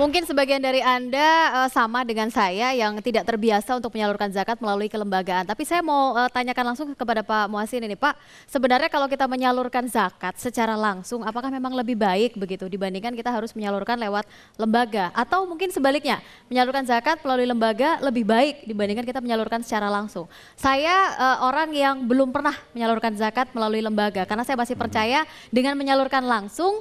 Mungkin sebagian dari Anda sama dengan saya yang tidak terbiasa untuk menyalurkan zakat melalui kelembagaan. Tapi saya mau tanyakan langsung kepada Pak Muhsin ini, Pak. Sebenarnya kalau kita menyalurkan zakat secara langsung, apakah memang lebih baik begitu dibandingkan kita harus menyalurkan lewat lembaga? Atau mungkin sebaliknya, menyalurkan zakat melalui lembaga lebih baik dibandingkan kita menyalurkan secara langsung? Saya orang yang belum pernah menyalurkan zakat melalui lembaga, karena saya masih percaya dengan menyalurkan langsung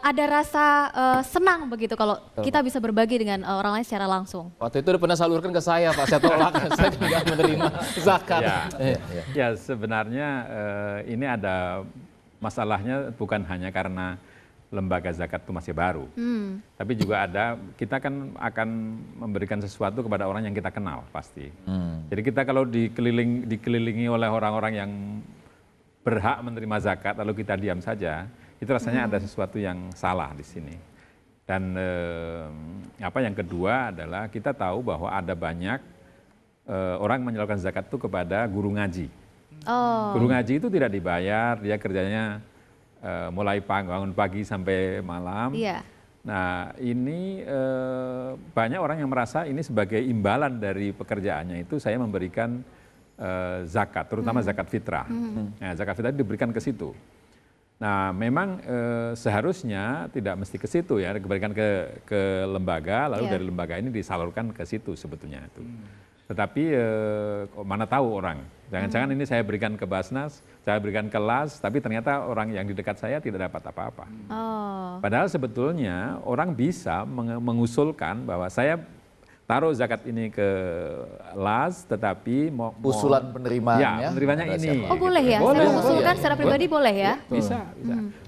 ada rasa senang begitu kalau kita bisa berbagi dengan orang lain secara langsung. Waktu itu udah pernah salurkan ke saya, Pak. Saya tolak, saya tidak menerima zakat. Ya, sebenarnya ini ada masalahnya bukan hanya karena lembaga zakat itu masih baru, tapi juga ada, kita kan akan memberikan sesuatu kepada orang yang kita kenal pasti. Jadi kita kalau dikelilingi oleh orang-orang yang berhak menerima zakat, lalu kita diam saja, itu rasanya ada sesuatu yang salah di sini. Dan yang kedua adalah kita tahu bahwa ada banyak orang menyalurkan zakat itu kepada guru ngaji. Guru ngaji itu tidak dibayar, dia kerjanya mulai bangun pagi sampai malam. Nah ini banyak orang yang merasa ini sebagai imbalan dari pekerjaannya itu saya memberikan zakat, terutama zakat fitrah. Nah, zakat fitrah diberikan ke situ. Nah, memang seharusnya tidak mesti ke situ ya, diberikan ke lembaga, lalu dari lembaga ini disalurkan ke situ sebetulnya itu. Tetapi mana tahu orang, jangan-jangan ini saya berikan ke Basnas, saya berikan ke LAS, tapi ternyata orang yang di dekat saya tidak dapat apa-apa. Padahal sebetulnya orang bisa mengusulkan bahwa saya taruh zakat ini ke LAS, tetapi usulan penerimaannya. Ya, penerimanya ini. Oh boleh ya, boleh, saya mengusulkan secara pribadi boleh ya? Bisa.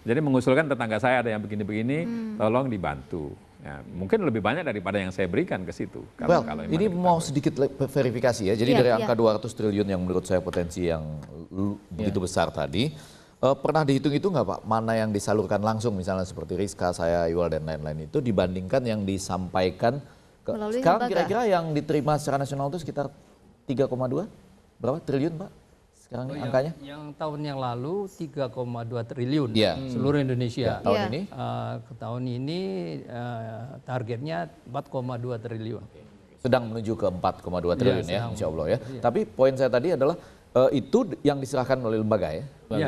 Jadi mengusulkan tetangga saya ada yang begini-begini, tolong dibantu. Ya, mungkin lebih banyak daripada yang saya berikan ke situ. Kalau ini mau sedikit verifikasi ya, jadi dari angka 200 triliun yang menurut saya potensi yang begitu besar tadi, pernah dihitung-hitung nggak Pak, mana yang disalurkan langsung misalnya seperti Rizka, saya, Iwal dan lain-lain itu dibandingkan yang disampaikan sekarang kira-kira yang diterima secara nasional itu sekitar 3,2 berapa triliun Pak sekarang angkanya? Yang tahun yang lalu 3,2 triliun seluruh Indonesia. Tahun ini? Tahun ini targetnya 4,2 triliun. Sedang menuju ke 4,2 triliun ya insya Allah ya. Tapi poin saya tadi adalah itu yang diserahkan oleh lembaga ya?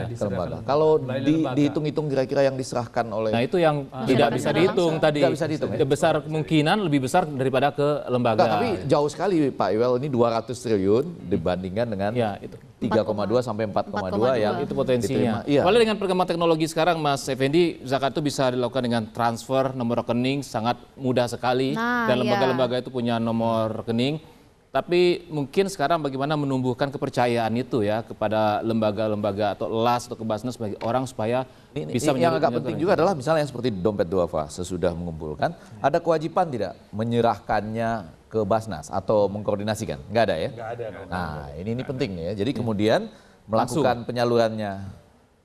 Lembaga. Kalau dihitung-hitung kira-kira yang diserahkan oleh... Nah itu yang tidak bisa dihitung tadi. Tidak bisa dihitung ya? Besar kemungkinan lebih besar daripada ke lembaga. Nah, tapi jauh sekali Pak Iwal, ini 200 triliun dibandingkan dengan 3,2 sampai 4,2 yang itu potensinya. Walau dengan perkembangan teknologi sekarang Mas Effendi, zakat itu bisa dilakukan dengan transfer nomor rekening, sangat mudah sekali. Dan lembaga-lembaga itu punya nomor rekening. Tapi mungkin sekarang bagaimana menumbuhkan kepercayaan itu ya kepada lembaga-lembaga atau LAS atau ke Basnas sebagai orang supaya bisa yang agak penting juga adalah misalnya seperti dompet duafa sesudah mengumpulkan, ada kewajiban tidak menyerahkannya ke Basnas atau mengkoordinasikan? Nggak ada ya? Nggak ada. Nah ini penting ya, jadi kemudian melakukan penyalurannya.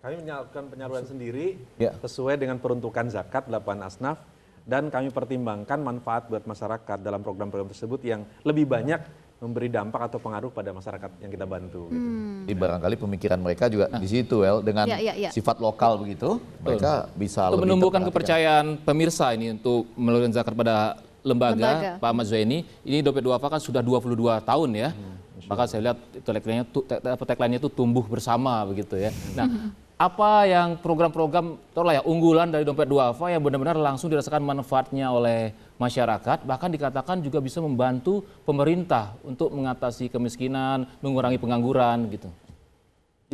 Kami menyalurkan penyaluran sendiri sesuai dengan peruntukan zakat 8 asnaf. Dan kami pertimbangkan manfaat buat masyarakat dalam program-program tersebut yang lebih banyak memberi dampak atau pengaruh pada masyarakat yang kita bantu. Gitu. Jadi barangkali pemikiran mereka juga di situ, dengan sifat lokal begitu, mereka bisa untuk lebih menumbuhkan kepercayaan pemirsa ini untuk melalui zakat pada lembaga. Pak Ahmad Zuhaini, ini dompet duafa kan sudah 22 tahun ya. Maka saya lihat tagline-nya itu tumbuh bersama begitu ya. Nah, apa yang program-program unggulan dari dompet duafa yang benar-benar langsung dirasakan manfaatnya oleh masyarakat, bahkan dikatakan juga bisa membantu pemerintah untuk mengatasi kemiskinan, mengurangi pengangguran gitu.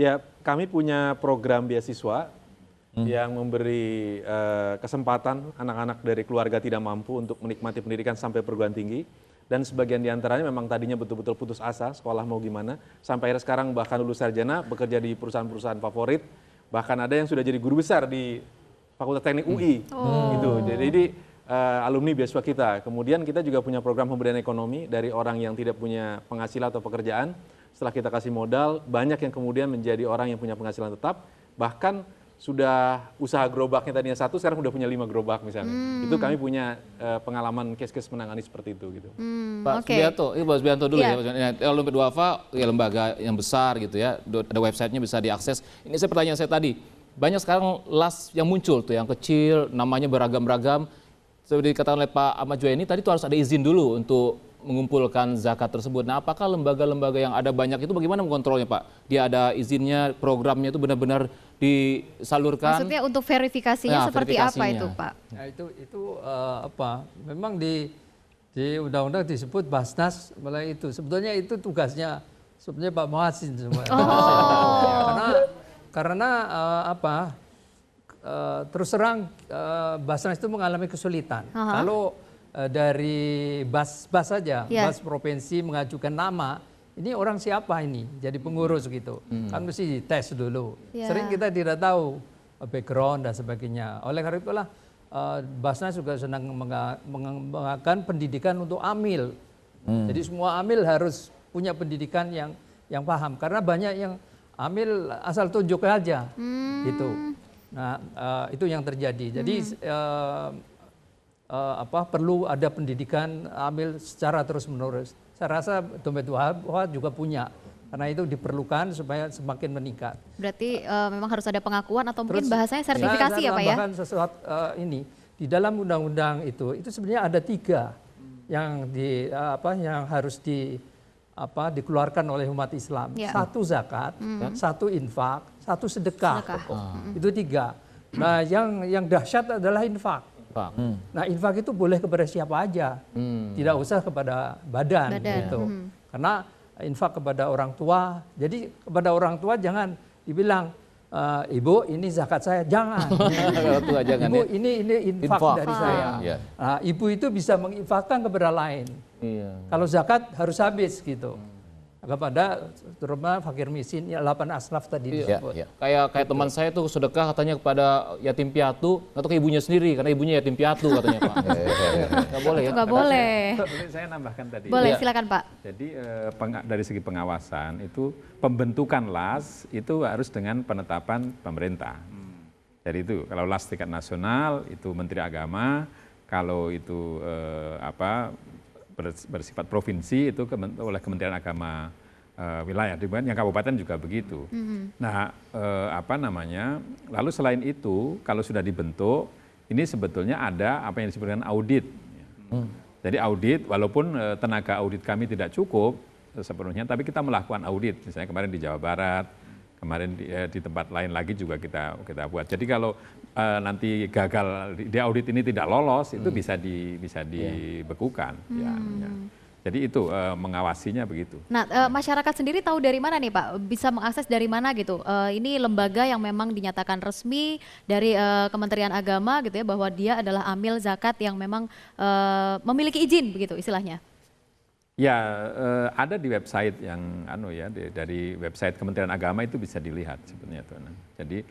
Ya, kami punya program beasiswa yang memberi kesempatan anak-anak dari keluarga tidak mampu untuk menikmati pendidikan sampai perguruan tinggi. Dan sebagian diantaranya memang tadinya betul-betul putus asa, sekolah mau gimana, sampai akhirnya sekarang bahkan lulus sarjana, bekerja di perusahaan-perusahaan favorit, bahkan ada yang sudah jadi guru besar di Fakultas Teknik UI. Gitu. Jadi alumni beasiswa kita. Kemudian kita juga punya program pemberdayaan ekonomi dari orang yang tidak punya penghasilan atau pekerjaan. Setelah kita kasih modal, banyak yang kemudian menjadi orang yang punya penghasilan tetap, bahkan sudah usaha gerobaknya tadinya 1, sekarang sudah punya 5 gerobak misalnya. Itu kami punya pengalaman case-case menangani seperti itu gitu. Pak Subianto, Pak Subianto dulu ya. Dompet duafa ya lembaga yang besar gitu ya. Ada websitenya bisa diakses. Ini pertanyaan saya tadi. Banyak sekarang LAS yang muncul tuh yang kecil, namanya beragam-ragam. seperti dikatakan oleh Pak Ahmad Juwaini tadi itu harus ada izin dulu untuk mengumpulkan zakat tersebut. Nah, apakah lembaga-lembaga yang ada banyak itu bagaimana mengontrolnya, Pak? Dia ada izinnya, programnya itu benar-benar disalurkan? Maksudnya untuk verifikasinya seperti apa itu, Pak? Nah, itu apa? Memang di undang-undang disebut Basnas, mulai itu. Sebetulnya itu tugasnya sebenarnya Pak Muhsin semua. Karena apa? Terus terang Basnas itu mengalami kesulitan. Kalau dari Bas saja, Bas provinsi mengajukan nama, ini orang siapa ini jadi pengurus gitu, kan mesti tes dulu. Sering kita tidak tahu background dan sebagainya. Oleh karena itulah Basnas juga sedang mengadakan pendidikan untuk amil. Jadi semua amil harus punya pendidikan yang paham, karena banyak yang amil asal tunjuk aja, gitu. Nah, itu yang terjadi. Jadi perlu ada pendidikan amil secara terus-menerus. Saya rasa Dompet Duafa juga punya, karena itu diperlukan supaya semakin meningkat. Berarti memang harus ada pengakuan atau mungkin bahasanya sertifikasi ya, Pak ya? Bahkan sesuatu ini di dalam undang-undang itu sebenarnya ada 3 yang yang harus dikeluarkan oleh umat Islam. 1 zakat, 1 infak, 1 sedekah. Itu 3. Nah, yang dahsyat adalah infak. Nah, infak itu boleh kepada siapa aja, tidak usah kepada badan. Gitu. Karena infak kepada orang tua, jadi kepada orang tua jangan dibilang, Ibu ini zakat saya, jangan. Ibu ini infak dari saya. Nah, ibu itu bisa menginfakkan kepada lain. Kalau zakat harus habis gitu. Kepada terutama fakir miskin, 8 asnaf tadi disebut. Kayak teman saya tuh sedekah katanya kepada yatim piatu atau ke ibunya sendiri karena ibunya yatim piatu katanya, Pak. Nggak boleh ya? Nggak boleh. Saya nambahkan tadi. Boleh, silakan Pak. Jadi dari segi pengawasan itu pembentukan LAS itu harus dengan penetapan pemerintah. Jadi itu kalau LAS tingkat nasional itu Menteri Agama, kalau itu bersifat provinsi itu oleh Kementerian Agama wilayah, yang kabupaten juga begitu. Nah, lalu selain itu kalau sudah dibentuk, ini sebetulnya ada apa yang disebut dengan audit. Jadi audit, walaupun tenaga audit kami tidak cukup sepenuhnya, tapi kita melakukan audit. Misalnya kemarin di Jawa Barat, kemarin di tempat lain lagi juga kita buat. Jadi kalau nanti gagal di audit ini tidak lolos, itu bisa dibekukan. Jadi itu mengawasinya begitu. Nah, masyarakat sendiri tahu dari mana nih, Pak? Bisa mengakses dari mana gitu? Ini lembaga yang memang dinyatakan resmi dari Kementerian Agama gitu ya, bahwa dia adalah amil zakat yang memang memiliki izin begitu istilahnya. Ya, ada di website yang dari website Kementerian Agama itu bisa dilihat sebenarnya tuh. Jadi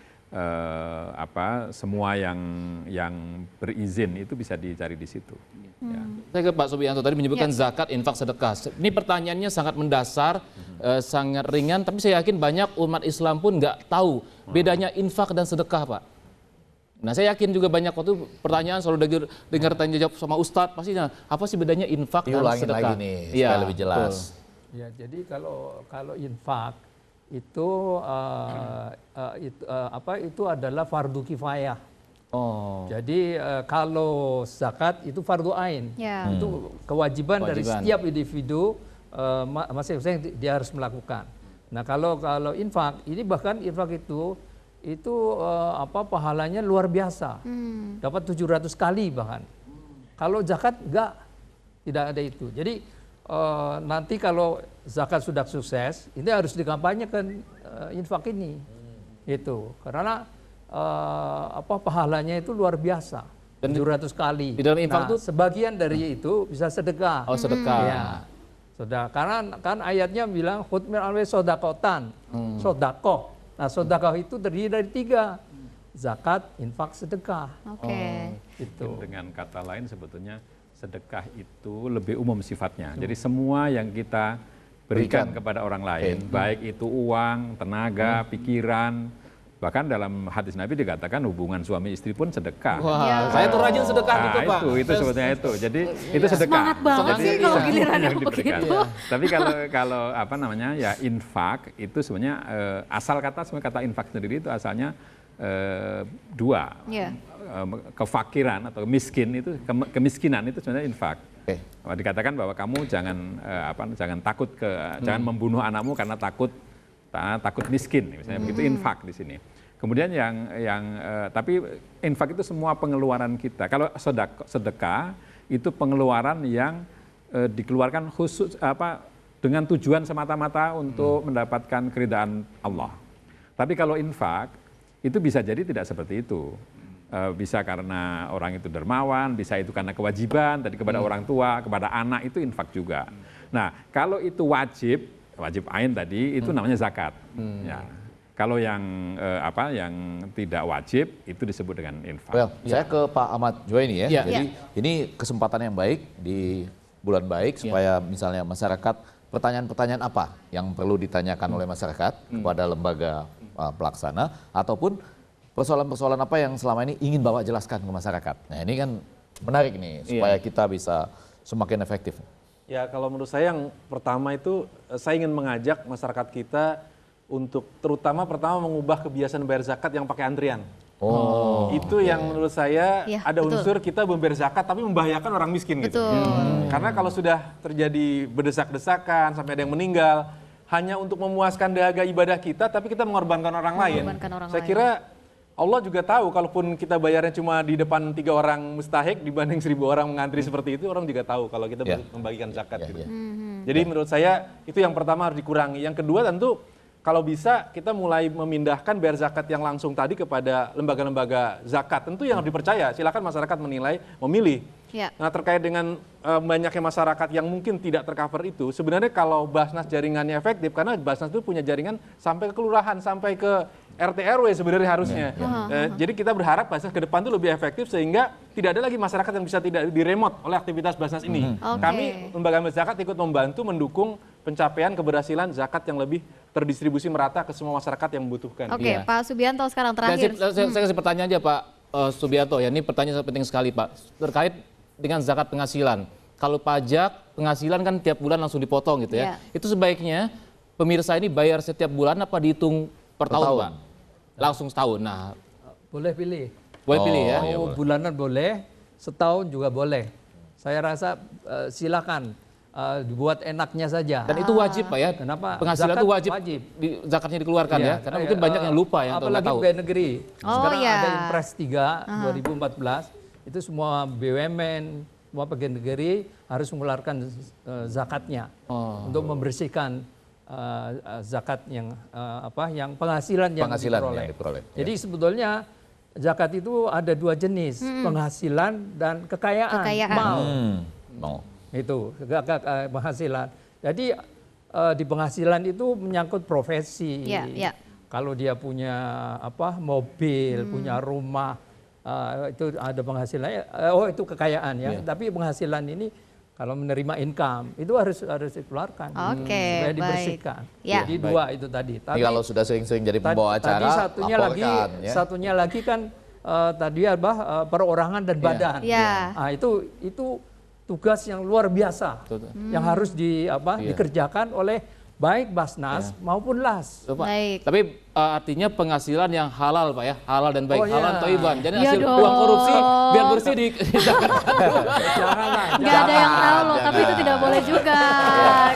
semua yang berizin itu bisa dicari di situ. Ya. Saya ke Pak Subianto tadi menyebutkan zakat, infak, sedekah. Ini pertanyaannya sangat mendasar, sangat ringan, tapi saya yakin banyak umat Islam pun nggak tahu bedanya infak dan sedekah, Pak. Nah, saya yakin juga banyak waktu pertanyaan selalu dengar tanya jawab sama Ustadz, pastinya apa sih bedanya infak dan sedekah? Lagi nih, supaya lebih jelas. Ya, jadi kalau infak itu itu adalah fardu kifayah. Jadi kalau zakat itu fardu ain. Itu kewajiban dari setiap individu, masing-masing dia harus melakukan. Nah, kalau infak, ini bahkan infak itu pahalanya luar biasa, dapat 700 kali bahkan. Kalau zakat tidak ada itu. Jadi nanti kalau zakat sudah sukses, ini harus dikampanyekan infak ini, itu karena pahalanya itu luar biasa, 700 kali. Di dalam infak itu sebagian dari itu bisa sedekah. Sedekah. Ya. Karena kan ayatnya bilang khutmir alwe sodakotan, sodakoh. Nah, sedekah itu terdiri dari 3, zakat, infak, sedekah. Itu. Dengan kata lain sebetulnya sedekah itu lebih umum sifatnya. Jadi semua yang kita berikan kepada orang lain, baik itu uang, tenaga, pikiran, bahkan dalam hadis Nabi dikatakan hubungan suami istri pun sedekah. Saya tuh rajin sedekah gitu, Pak. Itu sebetulnya itu. Jadi itu sedekah. Semangat banget sih kalau giliran yang begitu. Tapi kalau infak itu sebenarnya asal kata infak sendiri itu asalnya 2. kefakiran atau miskin itu kemiskinan itu sebenarnya infak. Oke. Dikatakan bahwa kamu jangan takut jangan membunuh anakmu karena takut miskin, misalnya begitu infak di sini. Kemudian tapi infak itu semua pengeluaran kita. Kalau sedekah itu pengeluaran yang dikeluarkan khusus dengan tujuan semata-mata untuk mendapatkan keridhaan Allah. Tapi kalau infak itu bisa jadi tidak seperti itu. Bisa karena orang itu dermawan, bisa itu karena kewajiban tadi kepada orang tua, kepada anak, itu infak juga. Nah, kalau itu wajib ain tadi itu namanya zakat. Ya. Kalau yang tidak wajib itu disebut dengan infak. Well, saya ke Pak Ahmad Juwaini ya. Jadi ini kesempatan yang baik di bulan baik supaya misalnya masyarakat pertanyaan-pertanyaan apa yang perlu ditanyakan oleh masyarakat kepada lembaga pelaksana ataupun persoalan-persoalan apa yang selama ini ingin Bapak jelaskan ke masyarakat. Nah ini kan menarik nih supaya kita bisa semakin efektif. Ya kalau menurut saya yang pertama itu saya ingin mengajak masyarakat kita untuk terutama pertama mengubah kebiasaan bayar zakat yang pakai antrian. Itu yang menurut saya ada unsur kita membayar zakat tapi membahayakan orang miskin gitu. Karena kalau sudah terjadi berdesak-desakan sampai ada yang meninggal hanya untuk memuaskan dahaga ibadah kita tapi kita mengorbankan orang lain. Saya kira Allah juga tahu kalaupun kita bayarnya cuma di depan 3 orang mustahik dibanding 1000 orang mengantri seperti itu, orang juga tahu kalau kita membagikan zakat. Gitu. Jadi menurut saya itu yang pertama harus dikurangi. Yang kedua tentu kalau bisa kita mulai memindahkan bayar zakat yang langsung tadi kepada lembaga-lembaga zakat. Tentu yang harus dipercaya, silakan masyarakat menilai, memilih. Nah terkait dengan banyaknya masyarakat yang mungkin tidak tercover itu, sebenarnya kalau Basnas jaringannya efektif, karena Basnas itu punya jaringan sampai ke kelurahan, sampai ke RT RW sebenarnya harusnya. Jadi kita berharap Basnas ke depan itu lebih efektif sehingga tidak ada lagi masyarakat yang bisa tidak diremot oleh aktivitas Basnas ini. Kami lembaga zakat ikut membantu mendukung pencapaian keberhasilan zakat yang lebih terdistribusi merata ke semua masyarakat yang membutuhkan. Pak Subianto sekarang terakhir. Saya kasih pertanyaan aja Pak Subianto ya, ini pertanyaan penting sekali Pak, terkait dengan zakat penghasilan. Kalau pajak penghasilan kan tiap bulan langsung dipotong gitu ya. Itu sebaiknya pemirsa ini bayar setiap bulan apa dihitung per tahun Pak? Langsung setahun. Nah, boleh pilih. Boleh pilih ya. Bulanan boleh, setahun juga boleh. Saya rasa silakan dibuat enaknya saja. Dan itu wajib Pak ya. Kenapa? Penghasilan itu wajib zakatnya dikeluarkan ya. Karena mungkin banyak yang lupa ya. Apalagi pegawai negeri. Sekarang ada Impres 3 2014 itu semua BUMN, semua pegawai negeri harus mengeluarkan zakatnya untuk membersihkan zakat yang yang penghasilan yang diperoleh. Jadi sebetulnya zakat itu ada 2 jenis, penghasilan dan kekayaan. Mau. Itu penghasilan. Jadi di penghasilan itu menyangkut profesi. Kalau dia punya mobil, punya rumah, itu ada penghasilannya. Itu kekayaan ya. Tapi penghasilan ini kalau menerima income itu harus dikeluarkan supaya dibersihkan. Jadi 2 itu tadi. Tapi kalau sudah sering-sering jadi pembawa acara, tadi satunya lagi kan tadi perorangan dan badan. Nah, itu tugas yang luar biasa yang harus dikerjakan oleh baik Basnas maupun LAS. Tapi artinya penghasilan yang halal Pak ya, halal dan baik, halal thayyiban. Jadi hasil uang korupsi biar bersih di Jakarta. Nggak ada yang tahu loh, tapi itu tidak boleh juga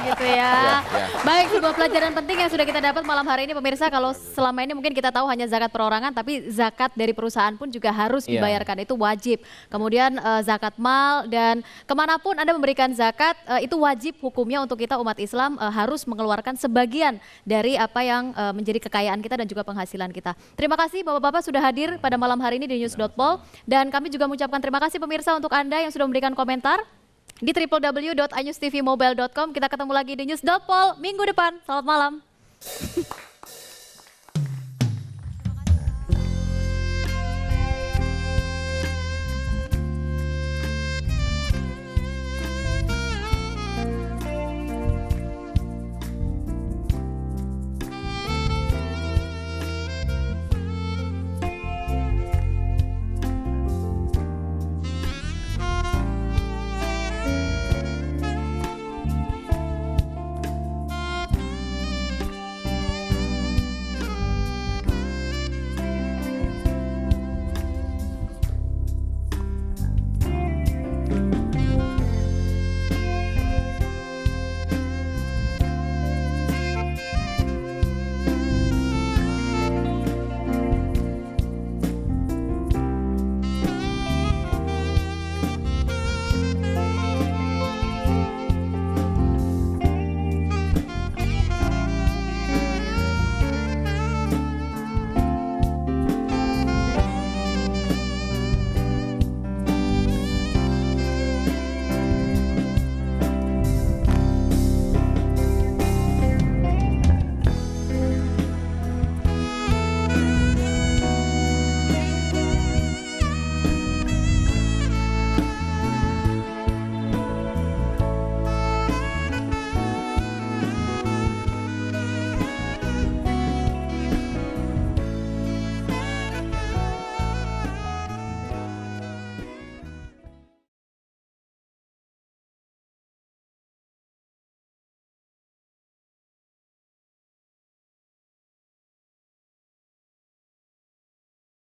gitu ya. Baik, sebuah pelajaran penting yang sudah kita dapat malam hari ini pemirsa. Kalau selama ini mungkin kita tahu hanya zakat perorangan, tapi zakat dari perusahaan pun juga harus dibayarkan, itu wajib. Kemudian zakat mal dan kemanapun Anda memberikan zakat, itu wajib hukumnya untuk kita umat Islam harus mengeluarkan sebagian dari apa yang menjadi kekayaan kita dan juga penghasilan kita. Terima kasih Bapak-Bapak sudah hadir pada malam hari ini di News.pol dan kami juga mengucapkan terima kasih pemirsa untuk Anda yang sudah memberikan komentar di www.ainewstvmobile.com. Kita ketemu lagi di News.pol minggu depan. Selamat malam.